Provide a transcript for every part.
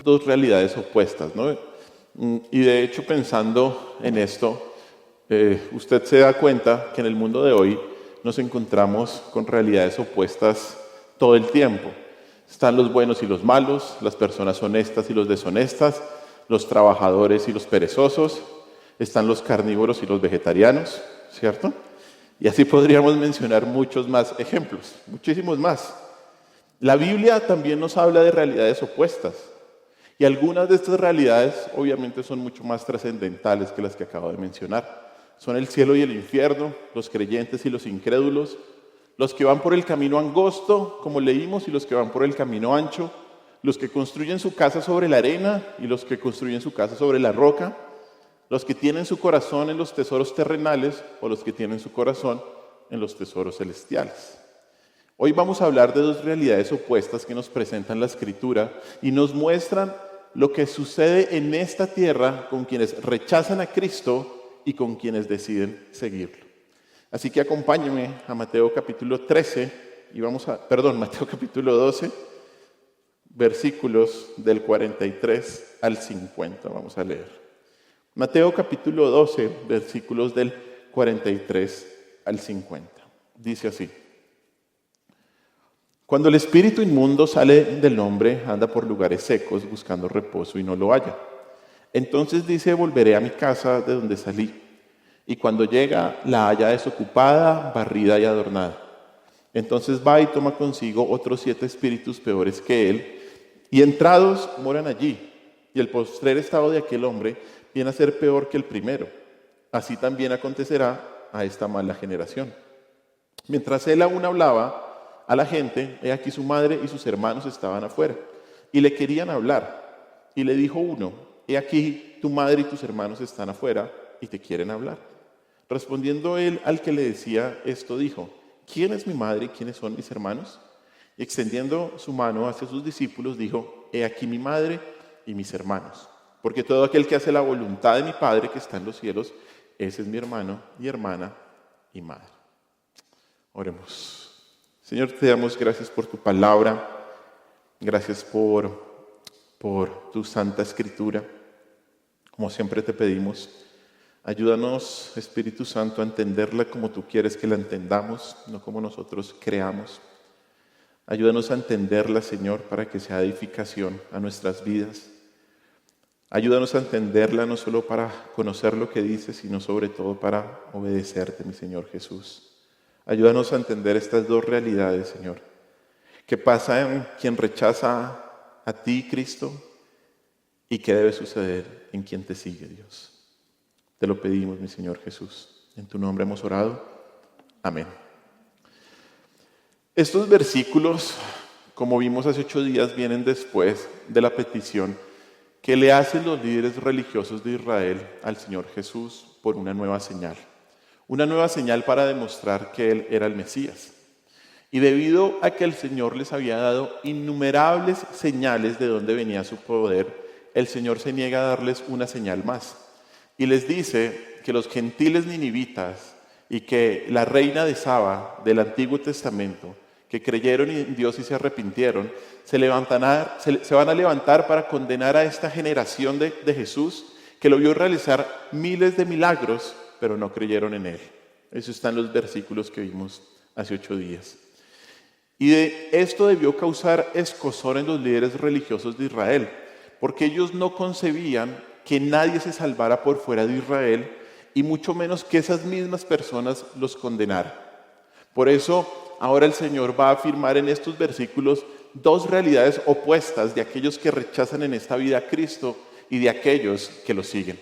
dos realidades opuestas, ¿no? Y de hecho, pensando en esto, usted se da cuenta que en el mundo de hoy nos encontramos con realidades opuestas todo el tiempo. Están los buenos y los malos, las personas honestas y los deshonestas, los trabajadores y los perezosos, están los carnívoros y los vegetarianos, ¿cierto? Y así podríamos mencionar muchos más ejemplos, muchísimos más. La Biblia también nos habla de realidades opuestas. Y algunas de estas realidades obviamente son mucho más trascendentales que las que acabo de mencionar. Son el cielo y el infierno, los creyentes y los incrédulos, los que van por el camino angosto, como leímos, y los que van por el camino ancho, los que construyen su casa sobre la arena y los que construyen su casa sobre la roca, los que tienen su corazón en los tesoros terrenales o los que tienen su corazón en los tesoros celestiales. Hoy vamos a hablar de dos realidades opuestas que nos presentan la Escritura y nos muestran lo que sucede en esta tierra con quienes rechazan a Cristo y con quienes deciden seguirlo. Así que acompáñenme a Mateo capítulo 13 y Mateo capítulo 12, versículos del 43 al 50. Vamos a leer. Mateo capítulo 12, versículos del 43 al 50. Dice así: Cuando el espíritu inmundo sale del hombre, anda por lugares secos buscando reposo y no lo halla. Entonces dice: volveré a mi casa de donde salí. Y cuando llega, la halla desocupada, barrida y adornada. Entonces va y toma consigo otros 7 espíritus peores que él, y entrados moran allí. Y el postrer estado de aquel hombre viene a ser peor que el primero. Así también acontecerá a esta mala generación. Mientras él aún hablaba a la gente, he aquí su madre y sus hermanos estaban afuera, y le querían hablar. Y le dijo uno: he aquí tu madre y tus hermanos están afuera, y te quieren hablar. Respondiendo él al que le decía esto, dijo: ¿quién es mi madre y quiénes son mis hermanos? Y extendiendo su mano hacia sus discípulos, dijo: he aquí mi madre y mis hermanos. Porque todo aquel que hace la voluntad de mi Padre que está en los cielos, ese es mi hermano y hermana y madre. Oremos. Señor, te damos gracias por tu palabra, gracias por tu santa escritura. Como siempre te pedimos, ayúdanos, Espíritu Santo, a entenderla como tú quieres que la entendamos, no como nosotros creamos. Ayúdanos a entenderla, Señor, para que sea edificación a nuestras vidas. Ayúdanos a entenderla no solo para conocer lo que dices, sino sobre todo para obedecerte, mi Señor Jesús. Ayúdanos a entender estas dos realidades, Señor. ¿Qué pasa en quien rechaza a ti, Cristo? ¿Y qué debe suceder en quien te sigue, Dios? Te lo pedimos, mi Señor Jesús. En tu nombre hemos orado. Amén. Estos versículos, como vimos hace 8 días, vienen después de la petición que le hacen los líderes religiosos de Israel al Señor Jesús por una nueva señal. Una nueva señal para demostrar que Él era el Mesías. Y debido a que el Señor les había dado innumerables señales de dónde venía su poder, el Señor se niega a darles una señal más. Y les dice que los gentiles ninivitas y que la reina de Saba del Antiguo Testamento, que creyeron en Dios y se arrepintieron, se van a levantar para condenar a esta generación de Jesús, que lo vio realizar miles de milagros, pero no creyeron en Él. Eso está en los versículos que vimos hace 8 días. Y de esto debió causar escozor en los líderes religiosos de Israel, porque ellos no concebían que nadie se salvara por fuera de Israel, y mucho menos que esas mismas personas los condenaran. Por eso, ahora el Señor va a afirmar en estos versículos dos realidades opuestas de aquellos que rechazan en esta vida a Cristo y de aquellos que lo siguen.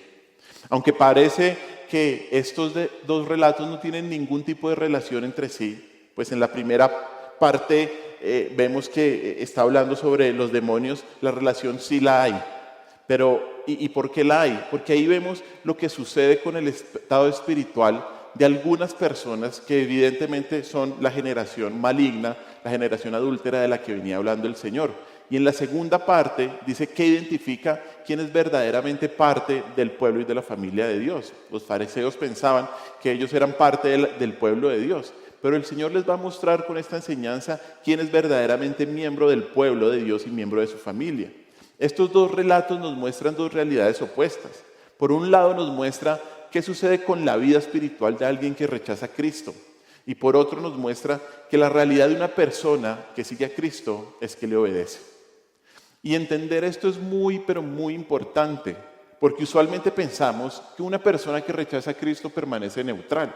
Aunque parece que estos dos relatos no tienen ningún tipo de relación entre sí, pues en la primera parte vemos que está hablando sobre los demonios, la relación sí la hay. Pero, ¿y por qué la hay? Porque ahí vemos lo que sucede con el estado espiritual de algunas personas que evidentemente son la generación maligna, la generación adúltera de la que venía hablando el Señor. Y en la segunda parte dice que identifica quién es verdaderamente parte del pueblo y de la familia de Dios. Los fariseos pensaban que ellos eran parte del pueblo de Dios, pero el Señor les va a mostrar con esta enseñanza quién es verdaderamente miembro del pueblo de Dios y miembro de su familia. Estos dos relatos nos muestran dos realidades opuestas. Por un lado nos muestra qué sucede con la vida espiritual de alguien que rechaza a Cristo. Y por otro nos muestra que la realidad de una persona que sigue a Cristo es que le obedece. Y entender esto es muy, pero muy importante, porque usualmente pensamos que una persona que rechaza a Cristo permanece neutral.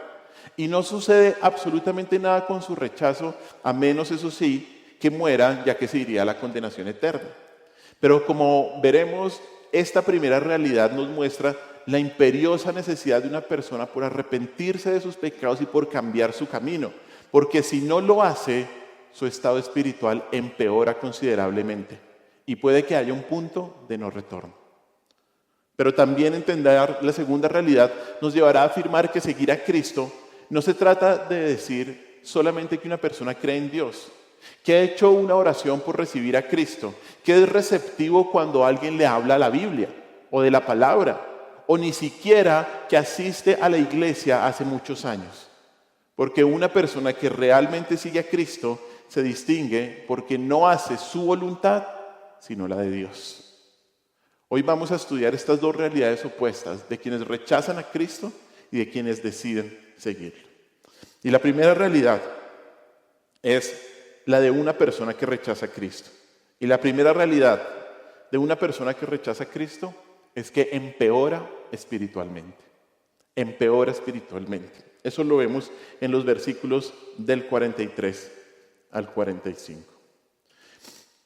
Y no sucede absolutamente nada con su rechazo, a menos, eso sí, que muera, ya que se iría a la condenación eterna. Pero como veremos, esta primera realidad nos muestra la imperiosa necesidad de una persona por arrepentirse de sus pecados y por cambiar su camino, porque si no lo hace, su estado espiritual empeora considerablemente y puede que haya un punto de no retorno. Pero también entender la segunda realidad nos llevará a afirmar que seguir a Cristo no se trata de decir solamente que una persona cree en Dios, que ha hecho una oración por recibir a Cristo, que es receptivo cuando alguien le habla a la Biblia o de la palabra, o ni siquiera que asiste a la iglesia hace muchos años. Porque una persona que realmente sigue a Cristo se distingue porque no hace su voluntad, sino la de Dios. Hoy vamos a estudiar estas dos realidades opuestas, de quienes rechazan a Cristo y de quienes deciden seguirlo. Y la primera realidad es la de una persona que rechaza a Cristo. Y la primera realidad de una persona que rechaza a Cristo es que empeora espiritualmente. Empeora espiritualmente. Eso lo vemos en los versículos del 43 al 45.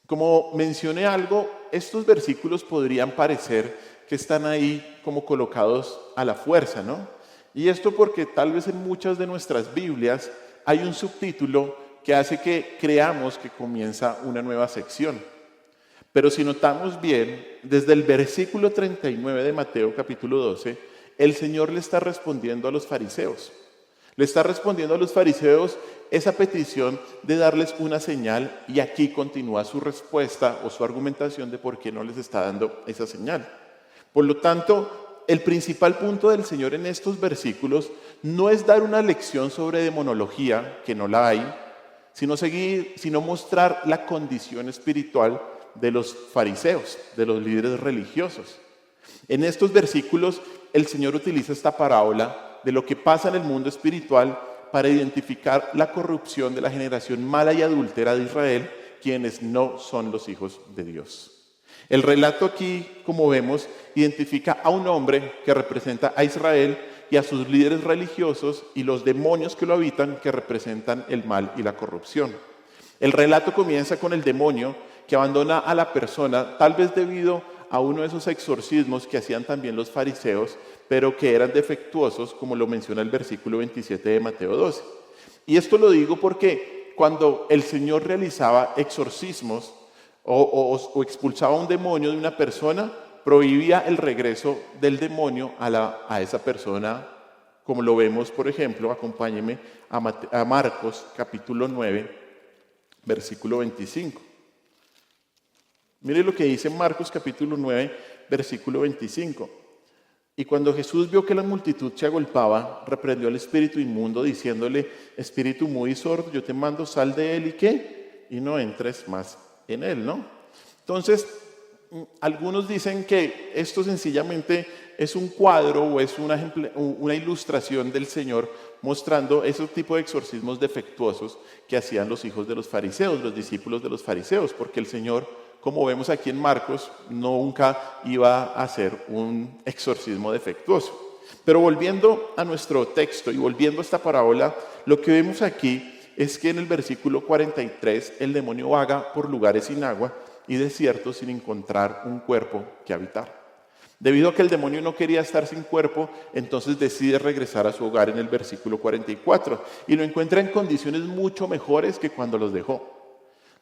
Como mencioné algo, estos versículos podrían parecer que están ahí como colocados a la fuerza, ¿no? Y esto porque tal vez en muchas de nuestras Biblias hay un subtítulo que hace que creamos que comienza una nueva sección. Pero si notamos bien, desde el versículo 39 de Mateo capítulo 12, el Señor le está respondiendo a los fariseos. Le está respondiendo a los fariseos esa petición de darles una señal, y aquí continúa su respuesta o su argumentación de por qué no les está dando esa señal. Por lo tanto, el principal punto del Señor en estos versículos no es dar una lección sobre demonología, que no la hay, sino mostrar la condición espiritual de los fariseos, de los líderes religiosos. En estos versículos, el Señor utiliza esta parábola de lo que pasa en el mundo espiritual para identificar la corrupción de la generación mala y adúltera de Israel, quienes no son los hijos de Dios. El relato aquí, como vemos, identifica a un hombre que representa a Israel y a sus líderes religiosos y los demonios que lo habitan, que representan el mal y la corrupción. El relato comienza con el demonio que abandona a la persona, tal vez debido a uno de esos exorcismos que hacían también los fariseos, pero que eran defectuosos, como lo menciona el versículo 27 de Mateo 12. Y esto lo digo porque cuando el Señor realizaba exorcismos o expulsaba un demonio de una persona, prohibía el regreso del demonio a esa persona, como lo vemos, por ejemplo, acompáñenme a Marcos capítulo 9, versículo 25. Mire lo que dice Marcos capítulo 9, versículo 25. Y cuando Jesús vio que la multitud se agolpaba, reprendió al espíritu inmundo, diciéndole: espíritu mudo y sordo, yo te mando, sal de él, ¿y qué? Y no entres más en él, ¿no? Entonces, algunos dicen que esto sencillamente es un cuadro o es una ilustración del Señor mostrando ese tipo de exorcismos defectuosos que hacían los hijos de los fariseos, los discípulos de los fariseos, porque el Señor, como vemos aquí en Marcos, nunca iba a hacer un exorcismo defectuoso. Pero volviendo a nuestro texto y volviendo a esta parábola, lo que vemos aquí es que en el versículo 43 el demonio vaga por lugares sin agua y desiertos sin encontrar un cuerpo que habitar. Debido a que el demonio no quería estar sin cuerpo, entonces decide regresar a su hogar en el versículo 44 y lo encuentra en condiciones mucho mejores que cuando los dejó.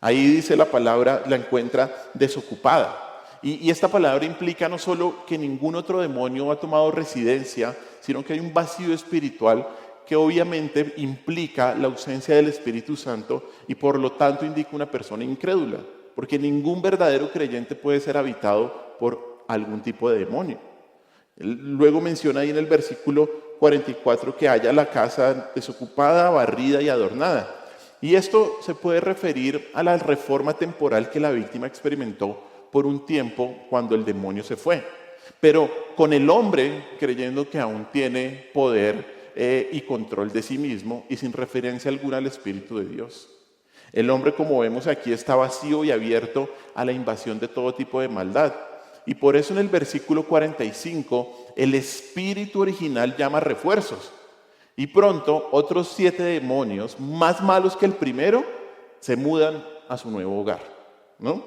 Ahí dice la palabra, la encuentra desocupada. Y esta palabra implica no solo que ningún otro demonio ha tomado residencia, sino que hay un vacío espiritual que obviamente implica la ausencia del Espíritu Santo y por lo tanto indica una persona incrédula, porque ningún verdadero creyente puede ser habitado por algún tipo de demonio. Luego menciona ahí en el versículo 44 que haya la casa desocupada, barrida y adornada. Y esto se puede referir a la reforma temporal que la víctima experimentó por un tiempo cuando el demonio se fue. Pero con el hombre creyendo que aún tiene poder y control de sí mismo y sin referencia alguna al Espíritu de Dios. El hombre, como vemos aquí, está vacío y abierto a la invasión de todo tipo de maldad. Y por eso en el versículo 45 el espíritu original llama refuerzos. Y pronto otros 7 demonios, más malos que el primero, se mudan a su nuevo hogar, ¿no?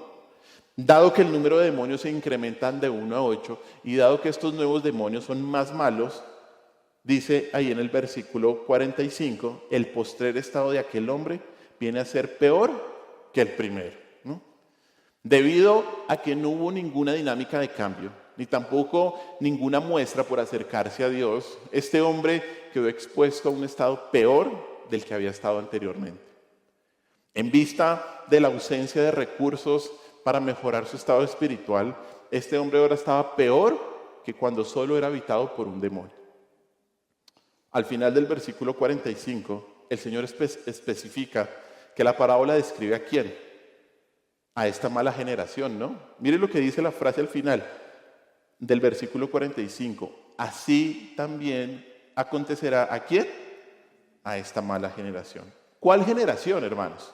Dado que el número de demonios se incrementan de 1 a 8 y dado que estos nuevos demonios son más malos, dice ahí en el versículo 45, el postrer estado de aquel hombre viene a ser peor que el primero, ¿no? Debido a que no hubo ninguna dinámica de cambio, ni tampoco ninguna muestra por acercarse a Dios, este hombre quedó expuesto a un estado peor del que había estado anteriormente. En vista de la ausencia de recursos para mejorar su estado espiritual, este hombre ahora estaba peor que cuando solo era habitado por un demonio. Al final del versículo 45, el Señor especifica que la parábola describe a quién. A esta mala generación, ¿no? Mire lo que dice la frase al final del versículo 45. Así también acontecerá ¿a quién? A esta mala generación. ¿Cuál generación, hermanos?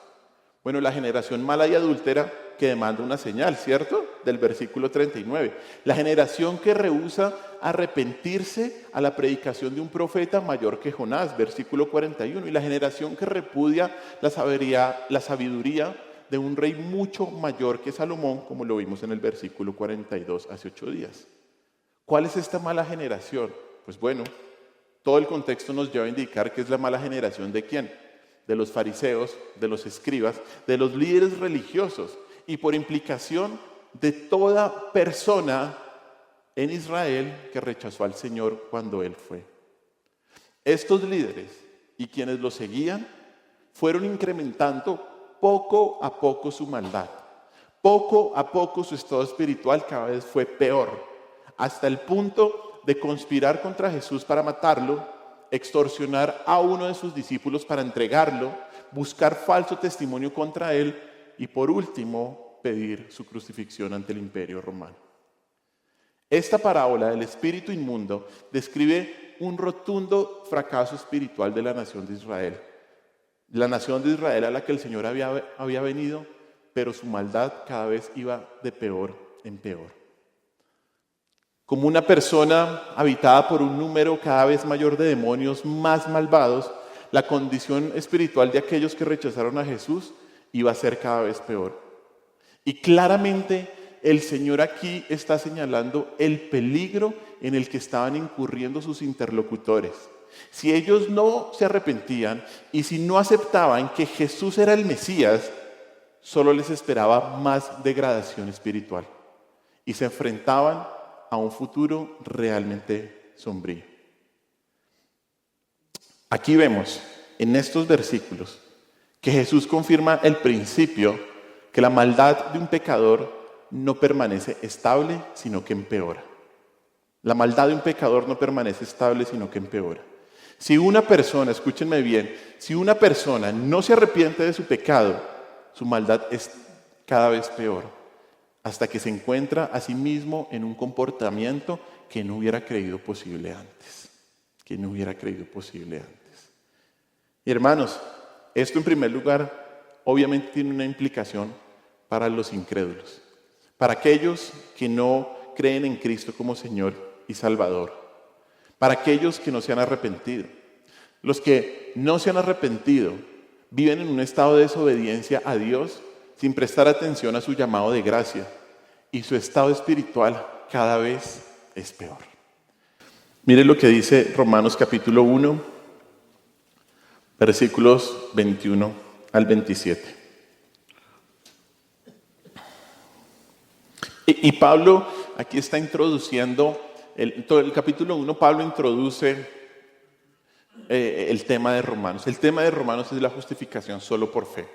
Bueno, la generación mala y adúltera que demanda una señal, ¿cierto? Del versículo 39. La generación que rehúsa arrepentirse a la predicación de un profeta mayor que Jonás, versículo 41. Y la generación que repudia la sabiduría de un rey mucho mayor que Salomón, como lo vimos en el versículo 42 hace 8 días. ¿Cuál es esta mala generación? Pues bueno, todo el contexto nos lleva a indicar que es la mala generación ¿de quién? De los fariseos, de los escribas, de los líderes religiosos y por implicación de toda persona en Israel que rechazó al Señor cuando Él fue. Estos líderes y quienes lo seguían fueron incrementando poco a poco su maldad. Poco a poco su estado espiritual cada vez fue peor, hasta el punto de conspirar contra Jesús para matarlo, extorsionar a uno de sus discípulos para entregarlo, buscar falso testimonio contra él y por último pedir su crucifixión ante el Imperio Romano. Esta parábola del espíritu inmundo describe un rotundo fracaso espiritual de la nación de Israel. La nación de Israel a la que el Señor había venido, pero su maldad cada vez iba de peor en peor. Como una persona habitada por un número cada vez mayor de demonios más malvados, la condición espiritual de aquellos que rechazaron a Jesús iba a ser cada vez peor. Y claramente el Señor aquí está señalando el peligro en el que estaban incurriendo sus interlocutores. Si ellos no se arrepentían y si no aceptaban que Jesús era el Mesías, solo les esperaba más degradación espiritual y se enfrentaban a un futuro realmente sombrío. Aquí vemos en estos versículos que Jesús confirma el principio que la maldad de un pecador no permanece estable, sino que empeora. La maldad de un pecador no permanece estable, sino que empeora. Si una persona, escúchenme bien, si una persona no se arrepiente de su pecado, su maldad es cada vez peor, hasta que se encuentra a sí mismo en un comportamiento que no hubiera creído posible antes. Y hermanos, esto en primer lugar, obviamente tiene una implicación para los incrédulos, para aquellos que no creen en Cristo como Señor y Salvador, para aquellos que no se han arrepentido. Los que no se han arrepentido viven en un estado de desobediencia a Dios sin prestar atención a su llamado de gracia, y su estado espiritual cada vez es peor. Mire lo que dice Romanos capítulo 1, versículos 21 al 27. Y Pablo aquí está introduciendo, todo el capítulo 1, Pablo introduce el tema de Romanos. El tema de Romanos es la justificación solo por fe.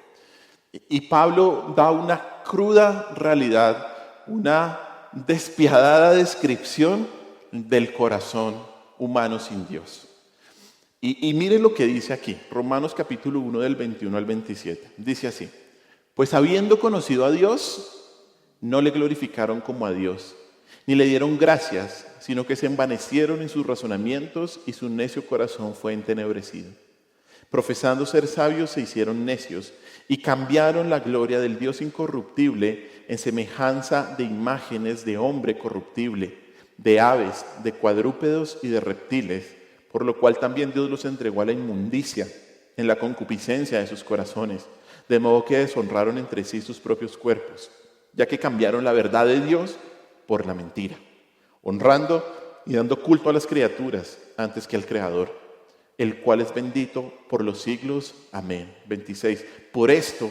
Y Pablo da una cruda realidad, una despiadada descripción del corazón humano sin Dios. Y mire lo que dice aquí, Romanos capítulo 1 del 21 al 27. Dice así: pues habiendo conocido a Dios, no le glorificaron como a Dios, ni le dieron gracias, sino que se envanecieron en sus razonamientos y su necio corazón fue entenebrecido. Profesando ser sabios se hicieron necios y cambiaron la gloria del Dios incorruptible en semejanza de imágenes de hombre corruptible, de aves, de cuadrúpedos y de reptiles, por lo cual también Dios los entregó a la inmundicia en la concupiscencia de sus corazones, de modo que deshonraron entre sí sus propios cuerpos, ya que cambiaron la verdad de Dios por la mentira, honrando y dando culto a las criaturas antes que al Creador, el cual es bendito por los siglos. Amén. 26. Por esto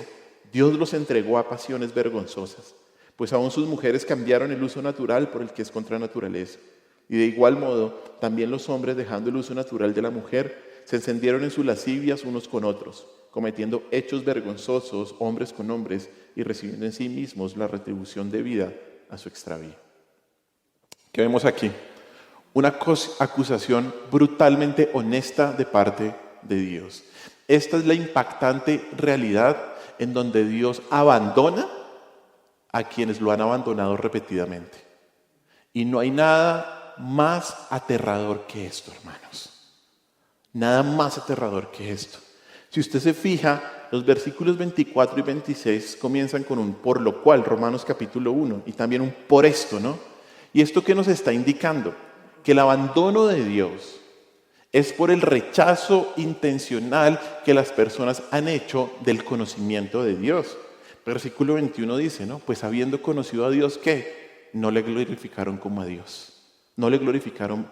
Dios los entregó a pasiones vergonzosas, pues aún sus mujeres cambiaron el uso natural por el que es contra naturaleza. Y de igual modo, también los hombres, dejando el uso natural de la mujer, se encendieron en sus lascivias unos con otros, cometiendo hechos vergonzosos hombres con hombres y recibiendo en sí mismos la retribución debida a su extravío. ¿Qué vemos aquí? Una acusación brutalmente honesta de parte de Dios. Esta es la impactante realidad en donde Dios abandona a quienes lo han abandonado repetidamente. Y no hay nada más aterrador que esto, hermanos. Nada más aterrador que esto. Si usted se fija, los versículos 24 y 26 comienzan con un por lo cual, Romanos capítulo 1, y también un por esto, ¿no? ¿Y esto qué nos está indicando? Que el abandono de Dios es por el rechazo intencional que las personas han hecho del conocimiento de Dios. Versículo 21 dice, ¿no? Pues habiendo conocido a Dios, ¿qué? No le glorificaron como a Dios. No le glorificaron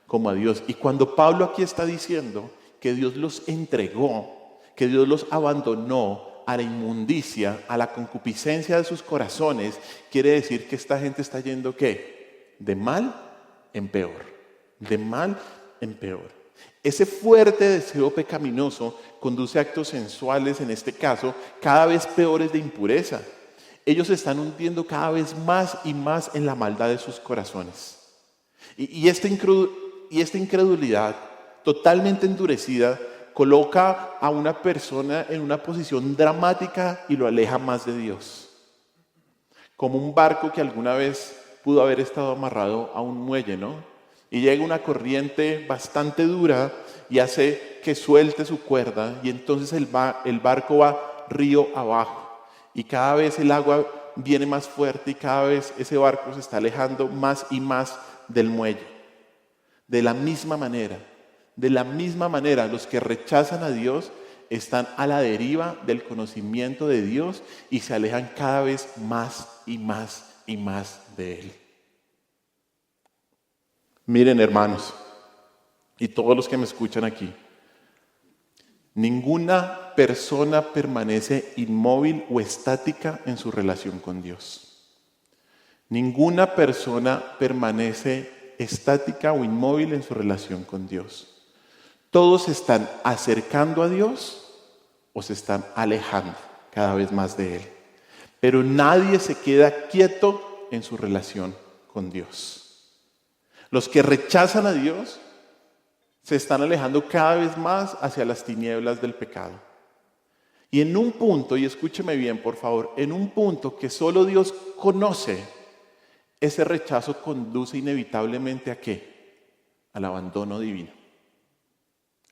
como a Dios. Y cuando Pablo aquí está diciendo que Dios los entregó, que Dios los abandonó a la inmundicia, a la concupiscencia de sus corazones, quiere decir que esta gente está yendo, ¿qué? De mal en peor. De mal en peor. Ese fuerte deseo pecaminoso conduce a actos sensuales, en este caso, cada vez peores de impureza. Ellos se están hundiendo cada vez más y más en la maldad de sus corazones. Y esta incredulidad totalmente endurecida coloca a una persona en una posición dramática y lo aleja más de Dios. Como un barco que alguna vez pudo haber estado amarrado a un muelle, ¿no? Y llega una corriente bastante dura y hace que suelte su cuerda y entonces el barco va río abajo. Y cada vez el agua viene más fuerte y cada vez ese barco se está alejando más y más del muelle. De la misma manera, los que rechazan a Dios están a la deriva del conocimiento de Dios y se alejan cada vez más y más y más de Él. Miren, hermanos, y todos los que me escuchan aquí, ninguna persona permanece inmóvil o estática en su relación con Dios. Ninguna persona permanece estática o inmóvil en su relación con Dios. Todos se están acercando a Dios o se están alejando cada vez más de Él. Pero nadie se queda quieto en su relación con Dios. Los que rechazan a Dios se están alejando cada vez más hacia las tinieblas del pecado. Y en un punto, y escúcheme bien por favor, en un punto que solo Dios conoce, ese rechazo conduce inevitablemente ¿a qué? Al abandono divino.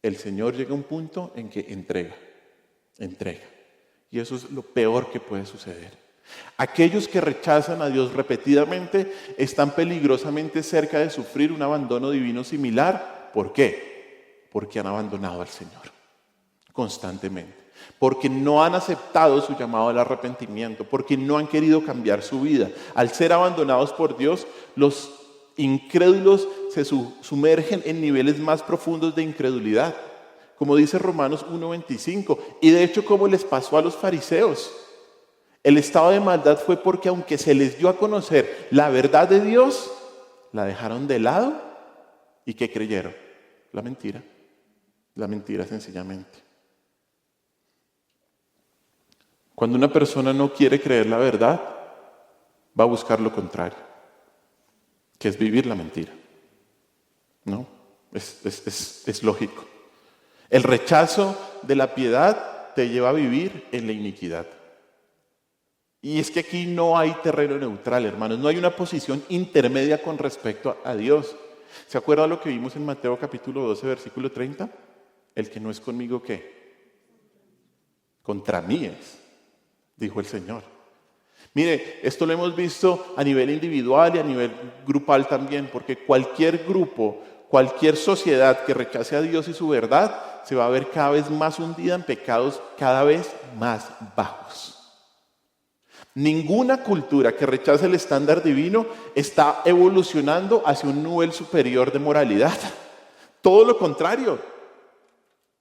El Señor llega a un punto en que entrega. Y eso es lo peor que puede suceder. Aquellos que rechazan a Dios repetidamente están peligrosamente cerca de sufrir un abandono divino similar. ¿Por qué? Porque han abandonado al Señor constantemente. Porque no han aceptado su llamado al arrepentimiento, porque no han querido cambiar su vida. Al ser abandonados por Dios, los incrédulos se sumergen en niveles más profundos de incredulidad, como dice Romanos 1:25, y de hecho como les pasó a los fariseos. El estado de maldad fue porque aunque se les dio a conocer la verdad de Dios, la dejaron de lado y ¿qué creyeron? La mentira sencillamente. Cuando una persona no quiere creer la verdad, va a buscar lo contrario, que es vivir la mentira. ¿No? Es lógico. El rechazo de la piedad te lleva a vivir en la iniquidad. Y es que aquí no hay terreno neutral, hermanos, no hay una posición intermedia con respecto a Dios. ¿Se acuerda lo que vimos en Mateo capítulo 12, versículo 30? El que no es conmigo, ¿qué? Contra mí es, dijo el Señor. Mire, esto lo hemos visto a nivel individual y a nivel grupal también, porque cualquier grupo, cualquier sociedad que rechace a Dios y su verdad, se va a ver cada vez más hundida en pecados cada vez más bajos. Ninguna cultura que rechace el estándar divino está evolucionando hacia un nivel superior de moralidad. Todo lo contrario.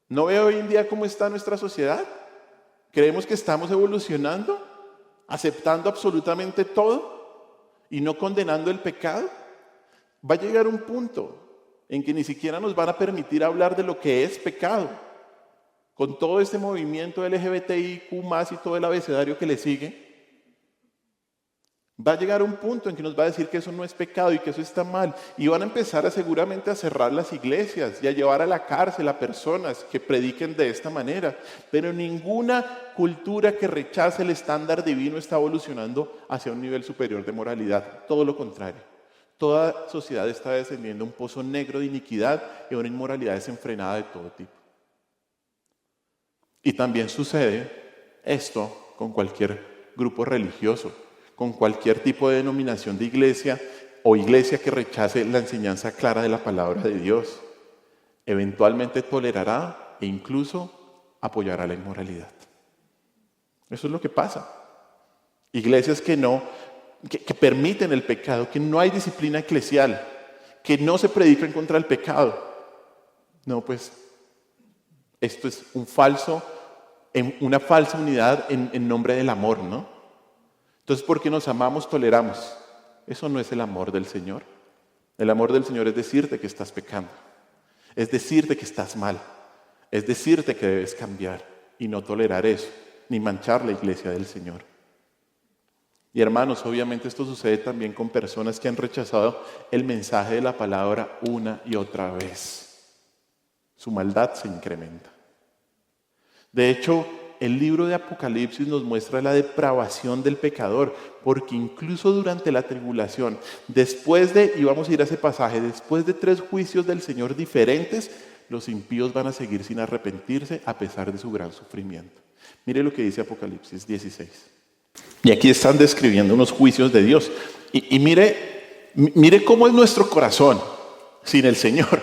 ¿No ve hoy en día cómo está nuestra sociedad? ¿Creemos que estamos evolucionando? ¿Aceptando absolutamente todo y no condenando el pecado? Va a llegar un punto en que ni siquiera nos van a permitir hablar de lo que es pecado. Con todo este movimiento LGBTIQ+, y todo el abecedario que le sigue, va a llegar un punto en que nos va a decir que eso no es pecado y que eso está mal. Y van a empezar seguramente a cerrar las iglesias y a llevar a la cárcel a personas que prediquen de esta manera. Pero ninguna cultura que rechace el estándar divino está evolucionando hacia un nivel superior de moralidad. Todo lo contrario. Toda sociedad está descendiendo a un pozo negro de iniquidad y a una inmoralidad desenfrenada de todo tipo. Y también sucede esto con cualquier grupo religioso, con cualquier tipo de denominación de iglesia o iglesia que rechace la enseñanza clara de la palabra de Dios. Eventualmente tolerará e incluso apoyará la inmoralidad. Eso es lo que pasa. Iglesias que permiten el pecado, que no hay disciplina eclesial, que no se predican contra el pecado. No, pues esto es una falsa unidad en nombre del amor, ¿no? Entonces, porque nos amamos, toleramos. Eso no es el amor del Señor. El amor del Señor es decirte que estás pecando. Es decirte que estás mal. Es decirte que debes cambiar y no tolerar eso, ni manchar la iglesia del Señor. Y hermanos, obviamente esto sucede también con personas que han rechazado el mensaje de la palabra una y otra vez. Su maldad se incrementa. De hecho, el libro de Apocalipsis nos muestra la depravación del pecador, porque incluso durante la tribulación, y vamos a ir a ese pasaje, después de 3 juicios del Señor diferentes, los impíos van a seguir sin arrepentirse a pesar de su gran sufrimiento. Mire lo que dice Apocalipsis 16. Y aquí están describiendo unos juicios de Dios. Y mire cómo es nuestro corazón sin el Señor.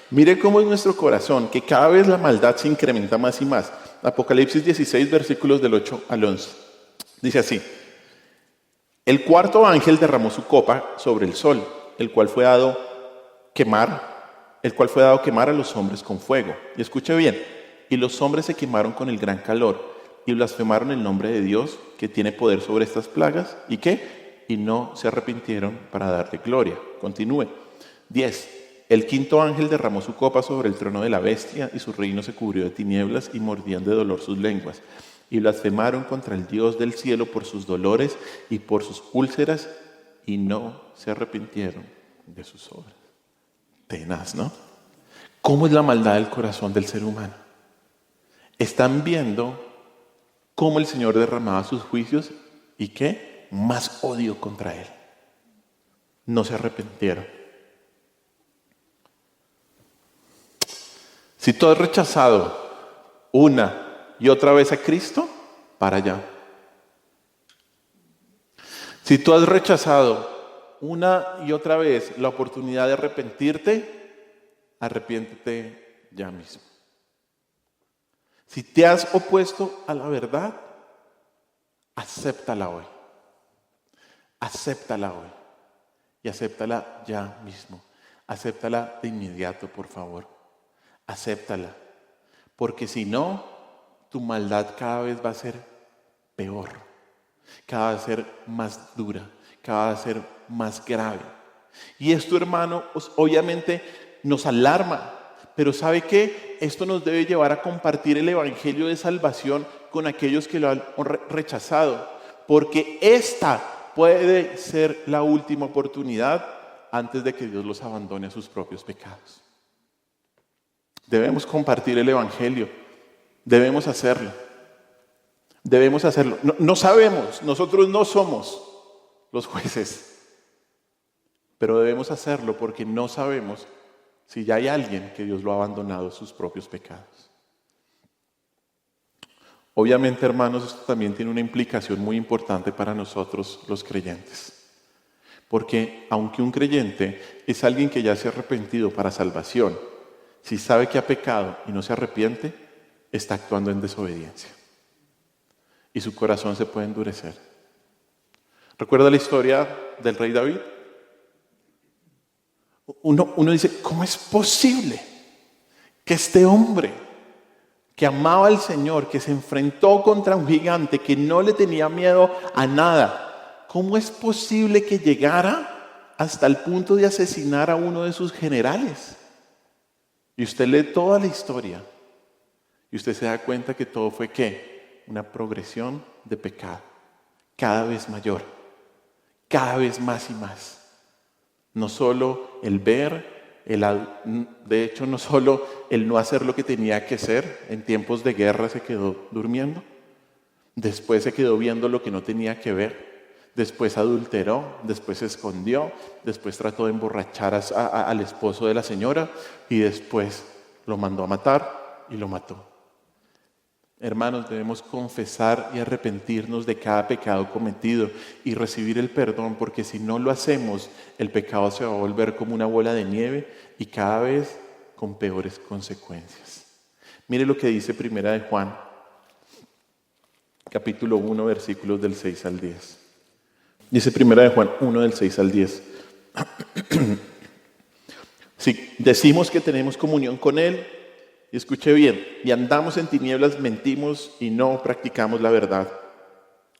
Mire cómo es nuestro corazón, que cada vez la maldad se incrementa más y más. Apocalipsis 16, versículos del 8 al 11. Dice así: el cuarto ángel derramó su copa sobre el sol, el cual fue dado quemar a los hombres con fuego. Y escuche bien, y los hombres se quemaron con el gran calor, y blasfemaron el nombre de Dios, que tiene poder sobre estas plagas, ¿y qué? Y no se arrepintieron para darle gloria. Continúe. 10. El quinto ángel derramó su copa sobre el trono de la bestia, y su reino se cubrió de tinieblas, y mordían de dolor sus lenguas. Y blasfemaron contra el Dios del cielo por sus dolores y por sus úlceras, y no se arrepintieron de sus obras. Tenaz, ¿no? ¿Cómo es la maldad del corazón del ser humano? Están viendo cómo el Señor derramaba sus juicios y qué más odio contra Él. No se arrepintieron. Si tú has rechazado una y otra vez a Cristo, para allá. Si tú has rechazado una y otra vez la oportunidad de arrepentirte, arrepiéntete ya mismo. Si te has opuesto a la verdad, acéptala hoy. Acéptala hoy. Y acéptala ya mismo. Acéptala de inmediato, por favor. Acéptala. Porque si no, tu maldad cada vez va a ser peor. Cada vez va a ser más dura. Cada vez va a ser más grave. Y esto, hermano, obviamente nos alarma. Pero ¿sabe qué? Esto nos debe llevar a compartir el evangelio de salvación con aquellos que lo han rechazado. Porque esta puede ser la última oportunidad antes de que Dios los abandone a sus propios pecados. Debemos compartir el evangelio. Debemos hacerlo. Debemos hacerlo. No sabemos, nosotros no somos los jueces, pero debemos hacerlo porque no sabemos si ya hay alguien que Dios lo ha abandonado sus propios pecados. Obviamente, hermanos, esto también tiene una implicación muy importante para nosotros los creyentes. Porque aunque un creyente es alguien que ya se ha arrepentido para salvación, si sabe que ha pecado y no se arrepiente, está actuando en desobediencia. Y su corazón se puede endurecer. ¿Recuerda la historia del rey David? Uno dice, ¿cómo es posible que este hombre que amaba al Señor, que se enfrentó contra un gigante, que no le tenía miedo a nada, cómo es posible que llegara hasta el punto de asesinar a uno de sus generales? Y usted lee toda la historia y usted se da cuenta que todo fue ¿qué? Una progresión de pecado, cada vez mayor, cada vez más y más. No solo el ver, de hecho no solo el no hacer lo que tenía que hacer, en tiempos de guerra se quedó durmiendo, después se quedó viendo lo que no tenía que ver, después adulteró, después se escondió, después trató de emborrachar al esposo de la señora y después lo mandó a matar y lo mató. Hermanos, debemos confesar y arrepentirnos de cada pecado cometido y recibir el perdón, porque si no lo hacemos, el pecado se va a volver como una bola de nieve y cada vez con peores consecuencias. Mire lo que dice Primera de Juan, capítulo 1, versículos del 6 al 10. Dice Primera de Juan 1, del 6 al 10. Si decimos que tenemos comunión con Él, y escuche bien, y andamos en tinieblas, mentimos y no practicamos la verdad.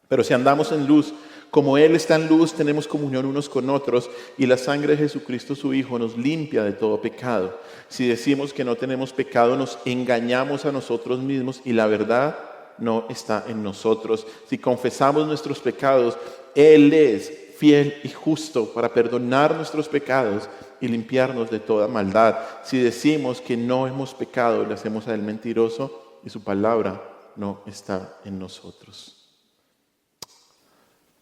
Pero si andamos en luz, como Él está en luz, tenemos comunión unos con otros, y la sangre de Jesucristo su Hijo nos limpia de todo pecado. Si decimos que no tenemos pecado, nos engañamos a nosotros mismos y la verdad no está en nosotros. Si confesamos nuestros pecados, Él es fiel y justo para perdonar nuestros pecados y limpiarnos de toda maldad. Si decimos que no hemos pecado, le hacemos a Él mentiroso y su palabra no está en nosotros.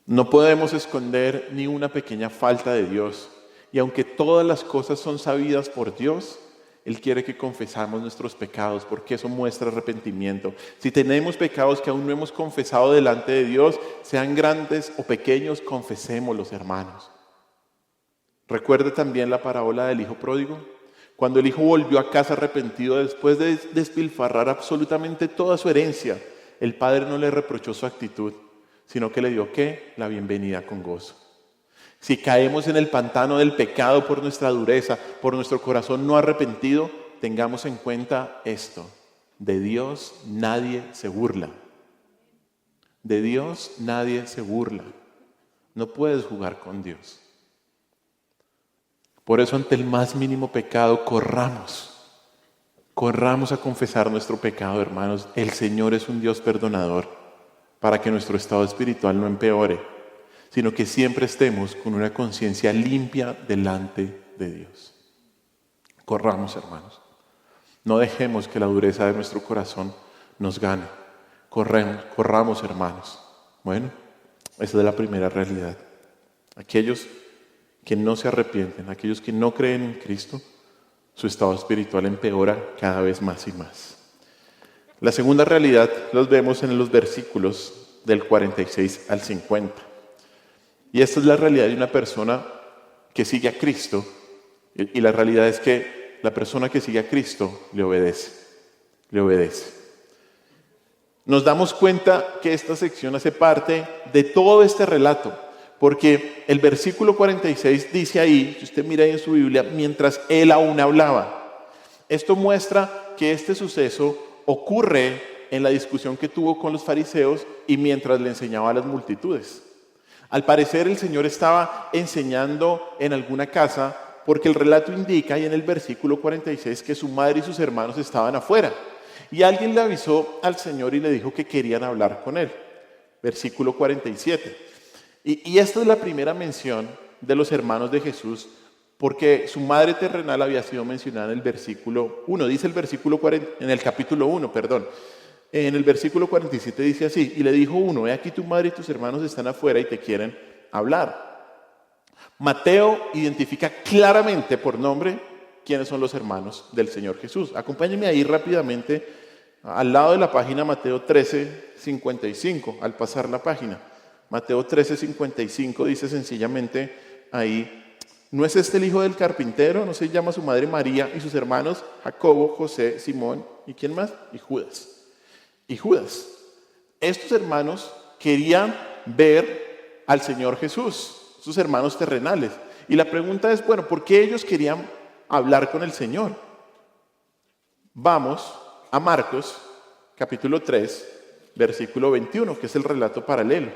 No podemos esconder ni una pequeña falta de Dios. Y aunque todas las cosas son sabidas por Dios, Él quiere que confesamos nuestros pecados, porque eso muestra arrepentimiento. Si tenemos pecados que aún no hemos confesado delante de Dios, sean grandes o pequeños, confesémoslos, hermanos. Recuerde también la parábola del hijo pródigo. Cuando el hijo volvió a casa arrepentido después de despilfarrar absolutamente toda su herencia, el padre no le reprochó su actitud, sino que le dio ¿qué? La bienvenida con gozo. Si caemos en el pantano del pecado por nuestra dureza, por nuestro corazón no arrepentido, tengamos en cuenta esto: de Dios nadie se burla. De Dios nadie se burla. No puedes jugar con Dios. Por eso, ante el más mínimo pecado, corramos a confesar nuestro pecado, hermanos. El Señor es un Dios perdonador, para que nuestro estado espiritual no empeore, sino que siempre estemos con una conciencia limpia delante de Dios. Corramos, hermanos. No dejemos que la dureza de nuestro corazón nos gane. Corramos, hermanos. Bueno, esa es la primera realidad. Aquellos que no se arrepienten, aquellos que no creen en Cristo, su estado espiritual empeora cada vez más y más. La segunda realidad los vemos en los versículos del 46 al 50. Y esta es la realidad de una persona que sigue a Cristo, y la realidad es que la persona que sigue a Cristo le obedece. Nos damos cuenta que esta sección hace parte de todo este relato, porque el versículo 46 dice ahí, si usted mira ahí en su Biblia, mientras él aún hablaba. Esto muestra que este suceso ocurre en la discusión que tuvo con los fariseos y mientras le enseñaba a las multitudes. Al parecer el Señor estaba enseñando en alguna casa, porque el relato indica ahí en el versículo 46 que su madre y sus hermanos estaban afuera. Y alguien le avisó al Señor y le dijo que querían hablar con él. Versículo 47. Y esta es la primera mención de los hermanos de Jesús, porque su madre terrenal había sido mencionada en el versículo 1. Dice el versículo 40, en el capítulo 1, perdón. En el versículo 47 dice así: y le dijo uno, he aquí tu madre y tus hermanos están afuera y te quieren hablar. Mateo identifica claramente por nombre quiénes son los hermanos del Señor Jesús. Acompáñenme ahí rápidamente al lado de la página Mateo 13:55, al pasar la página. Mateo 13:55 dice sencillamente ahí: ¿no es este el hijo del carpintero? ¿No se llama su madre María y sus hermanos Jacobo, José, Simón y quién más? Y Judas. Y Judas. Estos hermanos querían ver al Señor Jesús, sus hermanos terrenales. Y la pregunta es, bueno, ¿por qué ellos querían hablar con el Señor? Vamos a Marcos, capítulo 3, versículo 21, que es el relato paralelo.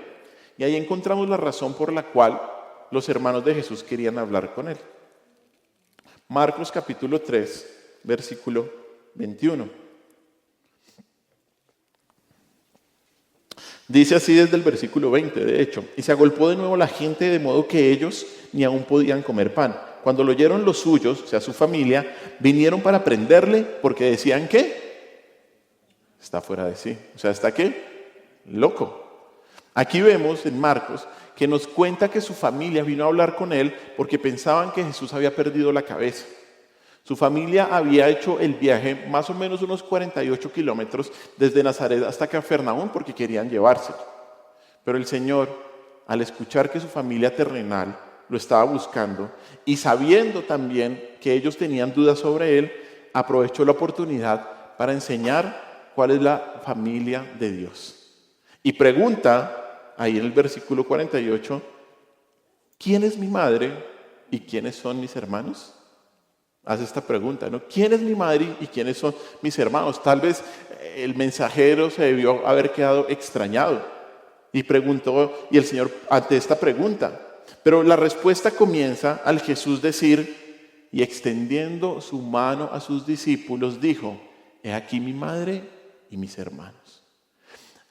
Y ahí encontramos la razón por la cual los hermanos de Jesús querían hablar con él. Marcos, capítulo 3, versículo 21. Dice así desde el versículo 20, de hecho: y se agolpó de nuevo la gente, de modo que ellos ni aún podían comer pan. Cuando lo oyeron los suyos, o sea, su familia, vinieron para prenderle, porque decían que está fuera de sí. O sea, ¿está qué? Loco. Aquí vemos en Marcos que nos cuenta que su familia vino a hablar con él porque pensaban que Jesús había perdido la cabeza. Su familia había hecho el viaje más o menos unos 48 kilómetros desde Nazaret hasta Cafarnaúm porque querían llevárselo. Pero el Señor, al escuchar que su familia terrenal lo estaba buscando y sabiendo también que ellos tenían dudas sobre él, aprovechó la oportunidad para enseñar cuál es la familia de Dios. Y pregunta ahí en el versículo 48, ¿quién es mi madre y quiénes son mis hermanos? Hace esta pregunta, ¿no? ¿Quién es mi madre y quiénes son mis hermanos? Tal vez el mensajero se debió haber quedado extrañado y preguntó, y el Señor ante esta pregunta. Pero la respuesta comienza al Jesús decir, y extendiendo su mano a sus discípulos, dijo: he aquí mi madre y mis hermanos.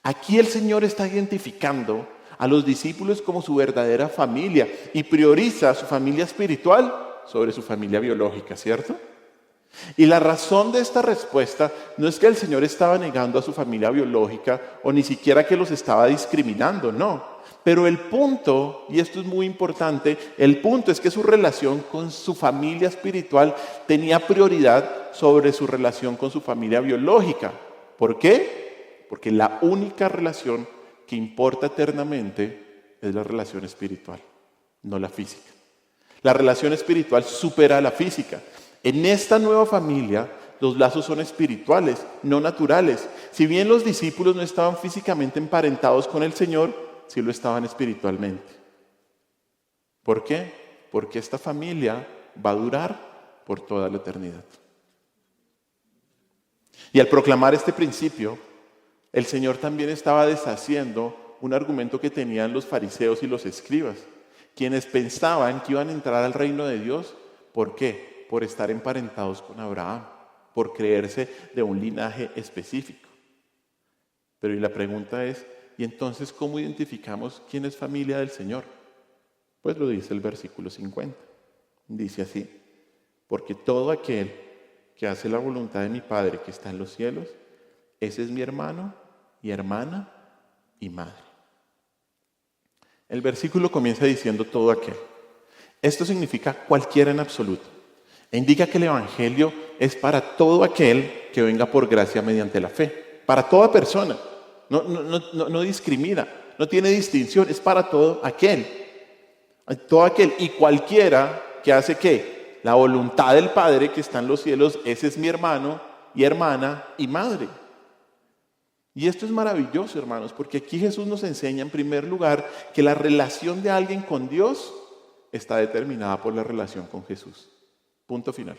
Aquí el Señor está identificando a los discípulos como su verdadera familia y prioriza su familia espiritual sobre su familia biológica, ¿cierto? Y la razón de esta respuesta no es que el Señor estaba negando a su familia biológica o ni siquiera que los estaba discriminando, no. Pero el punto, y esto es muy importante, el punto es que su relación con su familia espiritual tenía prioridad sobre su relación con su familia biológica. ¿Por qué? Porque la única relación que importa eternamente es la relación espiritual, no la física. La relación espiritual supera a la física. En esta nueva familia, los lazos son espirituales, no naturales. Si bien los discípulos no estaban físicamente emparentados con el Señor, sí lo estaban espiritualmente. ¿Por qué? Porque esta familia va a durar por toda la eternidad. Y al proclamar este principio, el Señor también estaba deshaciendo un argumento que tenían los fariseos y los escribas, quienes pensaban que iban a entrar al reino de Dios. ¿Por qué? Por estar emparentados con Abraham, por creerse de un linaje específico. Pero y la pregunta es, ¿y entonces cómo identificamos quién es familia del Señor? Pues lo dice el versículo 50. Dice así: porque todo aquel que hace la voluntad de mi Padre que está en los cielos, ese es mi hermano y hermana y madre. El versículo comienza diciendo todo aquel. Esto significa cualquiera en absoluto. E indica que el Evangelio es para todo aquel que venga por gracia mediante la fe. Para toda persona. No discrimina, no tiene distinción, es para todo aquel. Todo aquel y cualquiera que hace ¿qué? La voluntad del Padre que está en los cielos, ese es mi hermano y hermana y madre. Y esto es maravilloso, hermanos, porque aquí Jesús nos enseña en primer lugar que la relación de alguien con Dios está determinada por la relación con Jesús. Punto final.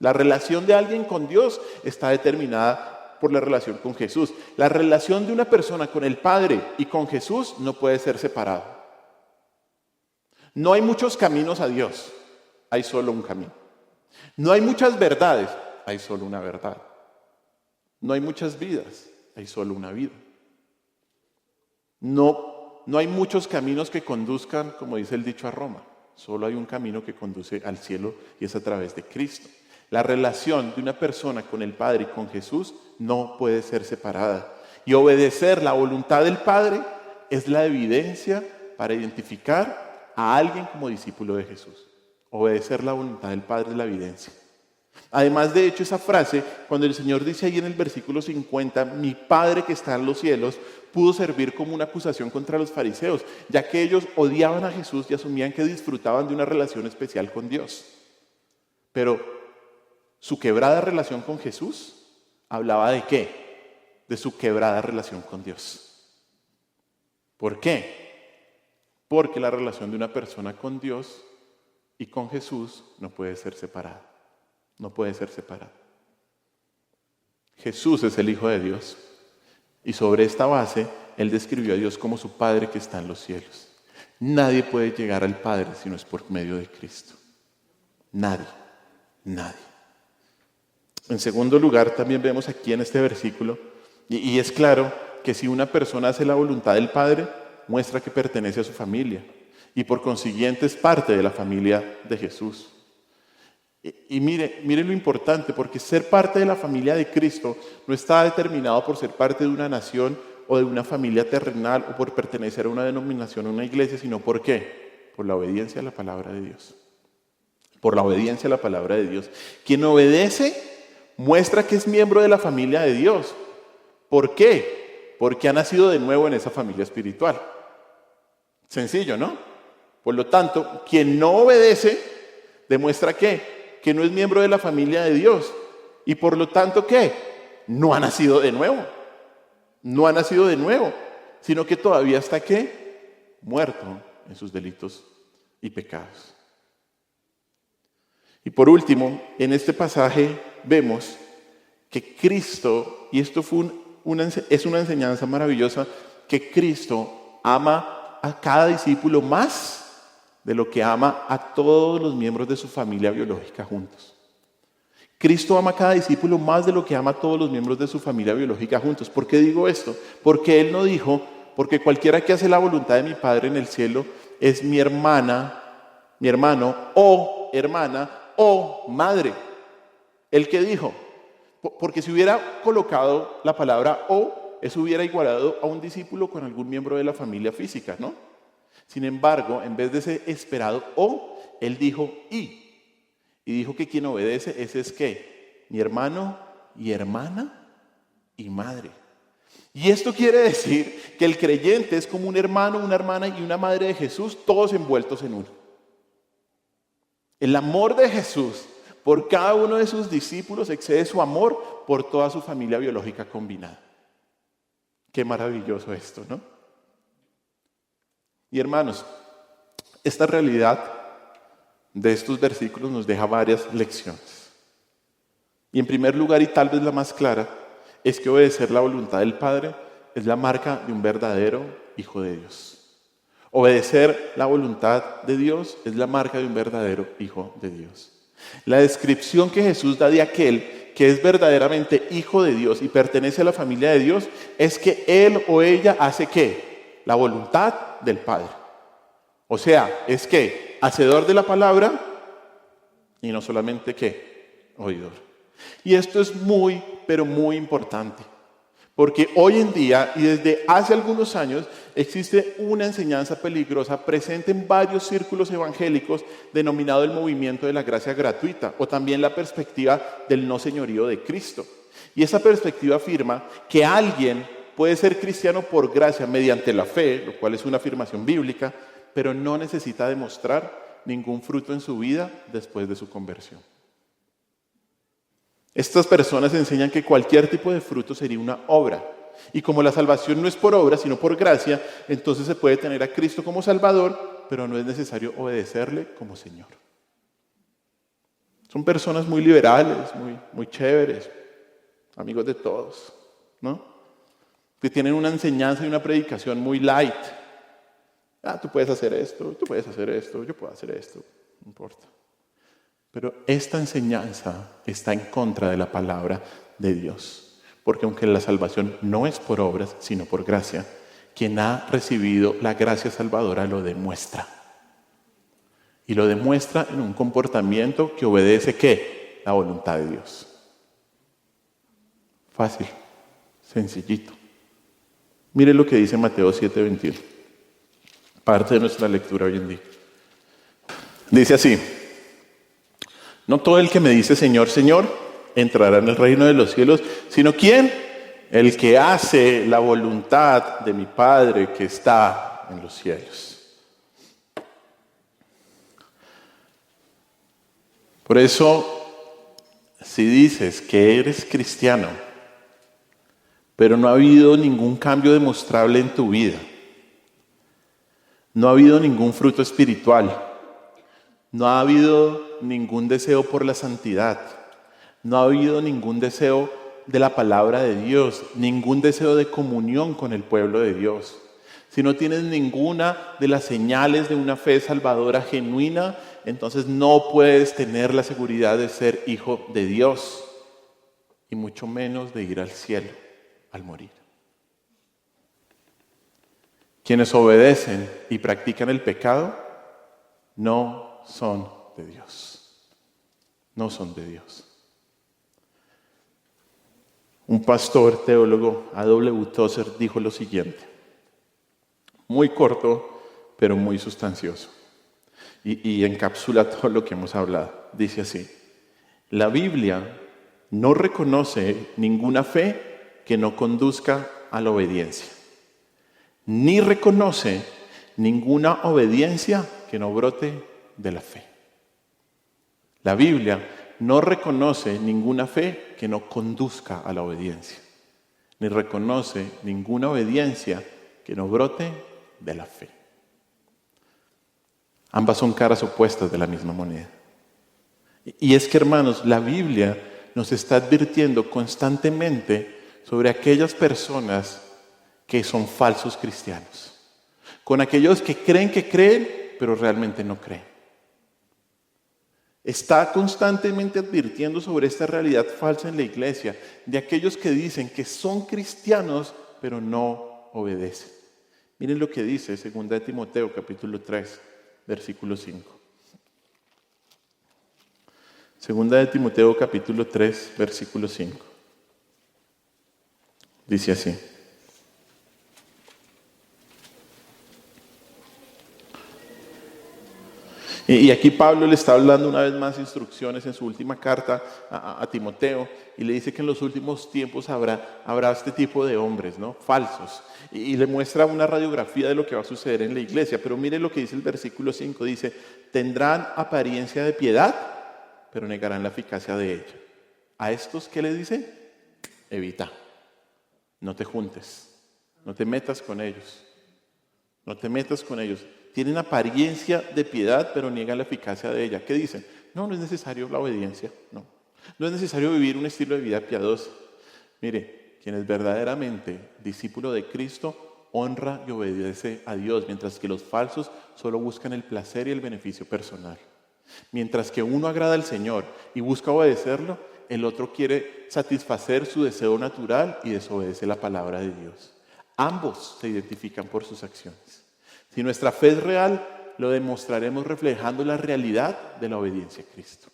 La relación de alguien con Dios está determinada por la relación con Jesús. La relación de una persona con el Padre y con Jesús no puede ser separada. No hay muchos caminos a Dios, hay solo un camino. No hay muchas verdades, hay solo una verdad. No hay muchas vidas, hay solo una vida. No hay muchos caminos que conduzcan, como dice el dicho a Roma. Solo hay un camino que conduce al cielo y es a través de Cristo. La relación de una persona con el Padre y con Jesús no puede ser separada. Y obedecer la voluntad del Padre es la evidencia para identificar a alguien como discípulo de Jesús. Obedecer la voluntad del Padre es la evidencia. Además, de hecho, esa frase, cuando el Señor dice ahí en el versículo 50, mi Padre que está en los cielos, pudo servir como una acusación contra los fariseos, ya que ellos odiaban a Jesús y asumían que disfrutaban de una relación especial con Dios. Pero su quebrada relación con Jesús hablaba ¿de qué? De su quebrada relación con Dios. ¿Por qué? Porque la relación de una persona con Dios y con Jesús no puede ser separada. No puede ser separada. Jesús es el Hijo de Dios y sobre esta base Él describió a Dios como su Padre que está en los cielos. Nadie puede llegar al Padre si no es por medio de Cristo. Nadie. En segundo lugar, también vemos aquí en este versículo, y es claro que si una persona hace la voluntad del Padre, muestra que pertenece a su familia y por consiguiente es parte de la familia de Jesús. Y mire lo importante, porque ser parte de la familia de Cristo no está determinado por ser parte de una nación o de una familia terrenal o por pertenecer a una denominación o una iglesia, sino ¿por qué? Por la obediencia a la palabra de Dios. Por la obediencia a la palabra de Dios. Quien obedece muestra que es miembro de la familia de Dios. ¿Por qué? Porque ha nacido de nuevo en esa familia espiritual. Sencillo, ¿no? Por lo tanto, quien no obedece demuestra que no es miembro de la familia de Dios. Y por lo tanto, ¿qué? No ha nacido de nuevo. No ha nacido de nuevo, sino que todavía está, ¿qué? Muerto en sus delitos y pecados. Y por último, en este pasaje vemos que Cristo, y esto es una enseñanza maravillosa, que Cristo ama a cada discípulo más de lo que ama a todos los miembros de su familia biológica juntos. Cristo ama a cada discípulo más de lo que ama a todos los miembros de su familia biológica juntos. ¿Por qué digo esto? Porque Él no dijo, porque cualquiera que hace la voluntad de mi Padre en el cielo es mi hermana, mi hermano, o hermana, o madre. ¿El qué dijo? Porque si hubiera colocado la palabra o, eso hubiera igualado a un discípulo con algún miembro de la familia física, ¿no? Sin embargo, en vez de ese esperado o, Él dijo y dijo que quien obedece, ese es ¿qué? Mi hermano y hermana y madre. Y esto quiere decir que el creyente es como un hermano, una hermana y una madre de Jesús, todos envueltos en uno. El amor de Jesús por cada uno de sus discípulos excede su amor por toda su familia biológica combinada. Qué maravilloso esto, ¿no? Y hermanos, esta realidad de estos versículos nos deja varias lecciones. Y en primer lugar, y tal vez la más clara, es que obedecer la voluntad del Padre es la marca de un verdadero Hijo de Dios. Obedecer la voluntad de Dios es la marca de un verdadero Hijo de Dios. La descripción que Jesús da de aquel que es verdaderamente Hijo de Dios y pertenece a la familia de Dios es que él o ella hace ¿qué? La voluntad del Padre. O sea, es que hacedor de la palabra y no solamente ¿qué? Oidor. Y esto es muy, pero muy importante. Porque hoy en día y desde hace algunos años existe una enseñanza peligrosa presente en varios círculos evangélicos denominado el movimiento de la gracia gratuita o también la perspectiva del no señorío de Cristo. Y esa perspectiva afirma que alguien puede ser cristiano por gracia mediante la fe, lo cual es una afirmación bíblica, pero no necesita demostrar ningún fruto en su vida después de su conversión. Estas personas enseñan que cualquier tipo de fruto sería una obra. Y como la salvación no es por obra, sino por gracia, entonces se puede tener a Cristo como Salvador, pero no es necesario obedecerle como Señor. Son personas muy liberales, muy chéveres, amigos de todos, ¿no? Que tienen una enseñanza y una predicación muy light. Tú puedes hacer esto, yo puedo hacer esto, no importa. Pero esta enseñanza está en contra de la palabra de Dios. Porque aunque la salvación no es por obras, sino por gracia, quien ha recibido la gracia salvadora lo demuestra. Y lo demuestra en un comportamiento que obedece ¿qué? la voluntad de Dios. Fácil, sencillito. Mire lo que dice Mateo 7:21, parte de nuestra lectura hoy en día. Dice así: no todo el que me dice Señor, Señor, entrará en el reino de los cielos, sino ¿quién? El que hace la voluntad de mi Padre que está en los cielos. Por eso, si dices que eres cristiano, pero no ha habido ningún cambio demostrable en tu vida, no ha habido ningún fruto espiritual, no ha habido ningún deseo por la santidad, no ha habido ningún deseo de la palabra de Dios, ningún deseo de comunión con el pueblo de Dios, si no tienes ninguna de las señales de una fe salvadora genuina, entonces no puedes tener la seguridad de ser hijo de Dios y mucho menos de ir al cielo al morir. Quienes obedecen y practican el pecado no son de Dios. No son de Dios. Un pastor teólogo, A.W. Tozer, dijo lo siguiente, muy corto, pero muy sustancioso, y encapsula todo lo que hemos hablado. Dice así: la Biblia no reconoce ninguna fe que no conduzca a la obediencia, ni reconoce ninguna obediencia que no brote de la fe. La Biblia no reconoce ninguna fe que no conduzca a la obediencia, ni reconoce ninguna obediencia que no brote de la fe. Ambas son caras opuestas de la misma moneda. Y es que, hermanos, la Biblia nos está advirtiendo constantemente sobre aquellas personas que son falsos cristianos, con aquellos que creen, pero realmente no creen. Está constantemente advirtiendo sobre esta realidad falsa en la iglesia, de aquellos que dicen que son cristianos, pero no obedecen. Miren lo que dice 2 de Timoteo, capítulo 3, versículo 5. 2 de Timoteo, capítulo 3, versículo 5. Dice así: y aquí Pablo le está hablando una vez más instrucciones en su última carta a Timoteo, y le dice que en los últimos tiempos habrá este tipo de hombres, ¿no? Falsos. Y le muestra una radiografía de lo que va a suceder en la iglesia. Pero mire lo que dice el versículo 5, dice: tendrán apariencia de piedad, pero negarán la eficacia de ella. ¿A estos qué les dice? Evita. No te juntes. No te metas con ellos. No te metas con ellos. Tienen apariencia de piedad, pero niegan la eficacia de ella. ¿Qué dicen? No es necesario la obediencia. No es necesario vivir un estilo de vida piadoso. Mire, quien es verdaderamente discípulo de Cristo honra y obedece a Dios, mientras que los falsos solo buscan el placer y el beneficio personal. Mientras que uno agrada al Señor y busca obedecerlo, el otro quiere satisfacer su deseo natural y desobedece la palabra de Dios. Ambos se identifican por sus acciones. Si nuestra fe es real, lo demostraremos reflejando la realidad de la obediencia a Cristo.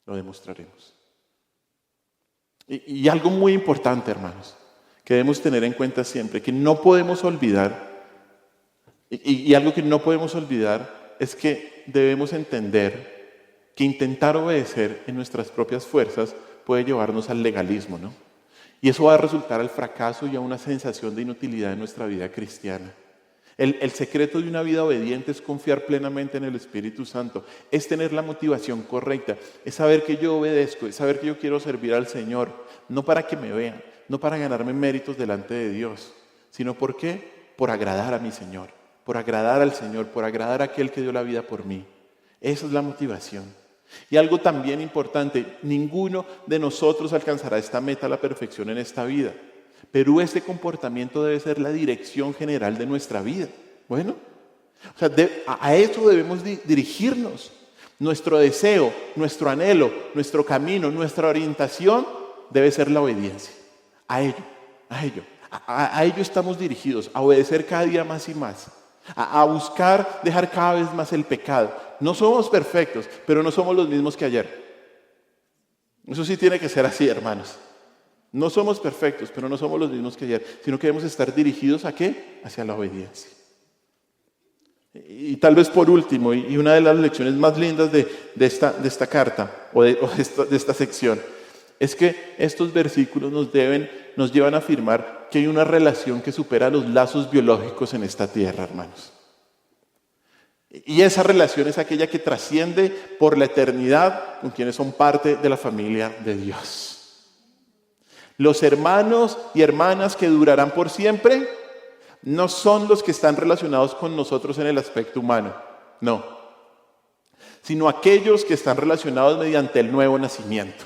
Lo demostraremos. Y algo muy importante, hermanos, que debemos tener en cuenta siempre, que no podemos olvidar, y algo que no podemos olvidar es que debemos entender que intentar obedecer en nuestras propias fuerzas puede llevarnos al legalismo, ¿no? Y eso va a resultar al fracaso y a una sensación de inutilidad en nuestra vida cristiana. El secreto de una vida obediente es confiar plenamente en el Espíritu Santo, es tener la motivación correcta, es saber que yo obedezco, es saber que yo quiero servir al Señor, no para que me vean, no para ganarme méritos delante de Dios, sino ¿por qué? Por agradar a mi Señor, por agradar al Señor, por agradar a aquel que dio la vida por mí. Esa es la motivación. Y algo también importante, ninguno de nosotros alcanzará esta meta a la perfección en esta vida. Pero este comportamiento debe ser la dirección general de nuestra vida. Bueno, o sea, a eso debemos dirigirnos. Nuestro deseo, nuestro anhelo, nuestro camino, nuestra orientación debe ser la obediencia. A ello estamos dirigidos, a obedecer cada día más y más. A buscar dejar cada vez más el pecado. No somos perfectos, pero no somos los mismos que ayer. Eso sí tiene que ser así, hermanos. No somos perfectos, pero no somos los mismos que ayer, sino que debemos estar dirigidos ¿a qué? Hacia la obediencia. Y tal vez por último, y una de las lecciones más lindas de esta carta, o de esta sección, es que estos versículos nos llevan a afirmar que hay una relación que supera los lazos biológicos en esta tierra, hermanos. Y esa relación es aquella que trasciende por la eternidad con quienes son parte de la familia de Dios. Los hermanos y hermanas que durarán por siempre no son los que están relacionados con nosotros en el aspecto humano, no, sino aquellos que están relacionados mediante el nuevo nacimiento.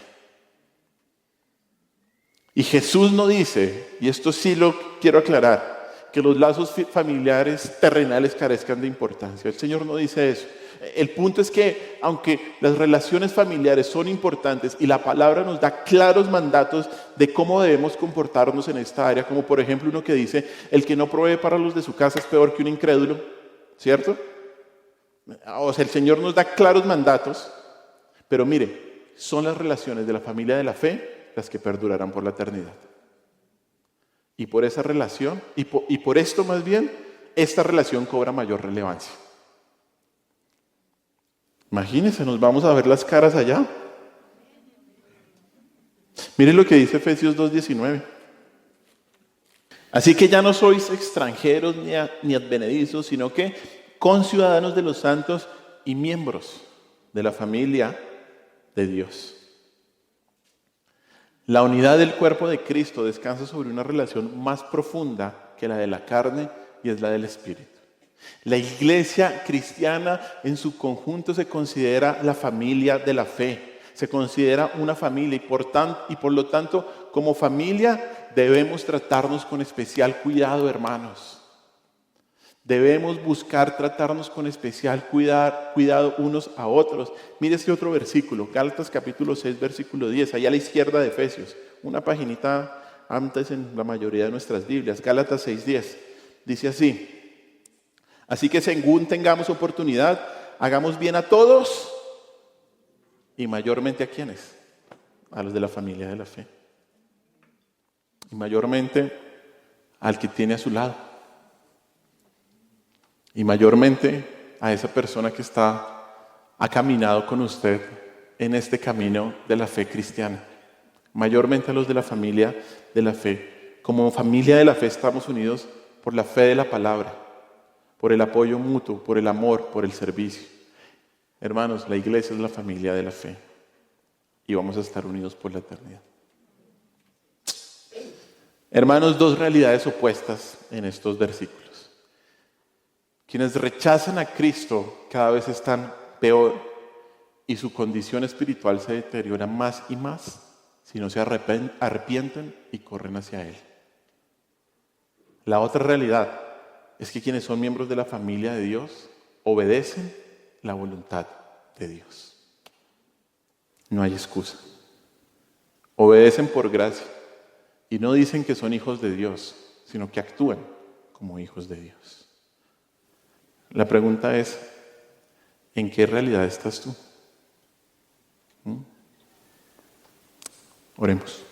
Y Jesús no dice, y esto sí lo quiero aclarar, que los lazos familiares terrenales carezcan de importancia. El Señor no dice eso. El punto es que, aunque las relaciones familiares son importantes y la palabra nos da claros mandatos de cómo debemos comportarnos en esta área, como por ejemplo uno que dice, el que no provee para los de su casa es peor que un incrédulo, ¿cierto? O sea, el Señor nos da claros mandatos, pero mire, son las relaciones de la familia de la fe las que perdurarán por la eternidad. Y por esa relación, y por esto más bien, esta relación cobra mayor relevancia. Imagínense, nos vamos a ver las caras allá. Miren lo que dice Efesios 2:19. Así que ya no sois extranjeros ni advenedizos, sino que conciudadanos de los santos y miembros de la familia de Dios. La unidad del cuerpo de Cristo descansa sobre una relación más profunda que la de la carne y es la del Espíritu. La iglesia cristiana en su conjunto se considera la familia de la fe, se considera una familia y por lo tanto como familia debemos tratarnos con especial cuidado, hermanos. Debemos buscar tratarnos con especial cuidado unos a otros. Mire este otro versículo, Gálatas capítulo 6, versículo 10, allá a la izquierda de Efesios, una paginita antes en la mayoría de nuestras Biblias, Gálatas 6, 10, dice así. Así que según tengamos oportunidad, hagamos bien a todos y mayormente ¿a quiénes? A los de la familia de la fe. Y mayormente al que tiene a su lado. Y mayormente a esa persona que ha caminado con usted en este camino de la fe cristiana. Mayormente a los de la familia de la fe. Como familia de la fe estamos unidos por la fe de la palabra, por el apoyo mutuo, por el amor, por el servicio. Hermanos, la iglesia es la familia de la fe y vamos a estar unidos por la eternidad. Hermanos, dos realidades opuestas en estos versículos. Quienes rechazan a Cristo cada vez están peor y su condición espiritual se deteriora más y más si no se arrepienten y corren hacia Él. La otra realidad es que quienes son miembros de la familia de Dios obedecen la voluntad de Dios. No hay excusa. Obedecen por gracia y no dicen que son hijos de Dios, sino que actúan como hijos de Dios. La pregunta es, ¿en qué realidad estás tú? Oremos.